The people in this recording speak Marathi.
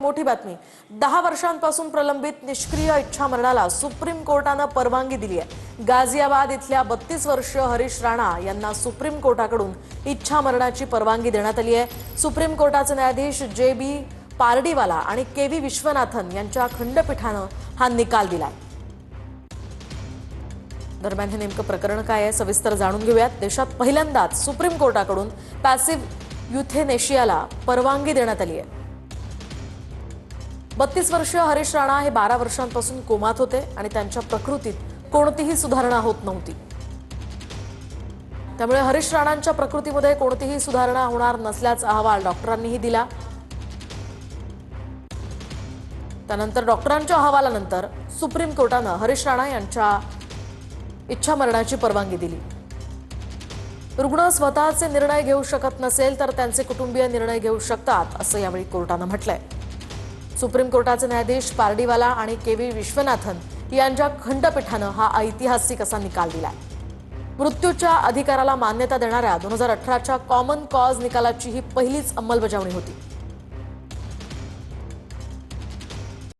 मोठी बातमी 10 वर्षांपासून प्रलंबित निष्क्रिय इच्छामरणाला सुप्रीम कोर्टाने परवानगी दिली आहे। गाझियाबाद इथल्या 32 वर्षीय हरीश राणा यांना सुप्रीम कोर्टाकडून इच्छामरणाची परवानगी देण्यात आली आहे। सुप्रीम कोर्टाचे न्यायाधीश जे.बी. पारडीवाला आणि के.व्ही. विश्वनाथन यांच्या खंडपीठाने हा निकाल दिलाय। दरम्यान हे नेमकं प्रकरण काय आहे सविस्तर जाणून घेऊयात। देशात पहिल्यांदाच सुप्रीम कोर्टाकडून पॅसिव्ह युथेनेशियाला परवानगी देण्यात आली आहे। 32 वर्षीय हरीश राणा हे 12 वर्षांपासून कोमात होते आणि त्यांच्या प्रकृतीत कोणतीही सुधारणा होत नव्हती। त्यामुळे हरीश राणांच्या प्रकृतीमध्ये कोणतीही सुधारणा होणार नसल्याचा अहवाल डॉक्टरांनीही दिला। त्यानंतर डॉक्टरांच्या अहवालानंतर सुप्रीम कोर्टाने हरीश राणा यांच्या इच्छामरणाची परवानगी दिली। रुग्ण स्वतःचे निर्णय घेऊ शकत नसेल तर त्यांचे कुटुंबीय निर्णय घेऊ शकतात असं यावेळी कोर्टाने म्हटलंय। सुप्रीम कोर्टाचे न्यायाधीश पारडीवाला आणि के.व्ही. विश्वनाथन यांच्या खंडपीठाने हा ऐतिहासिक असा निकाल दिलाय। मृत्यूच्या अधिकाराला मान्यता देणाऱ्या 2018च्या कॉमन कॉज निकालाची ही पहिलीच अंमलबजावणी होती।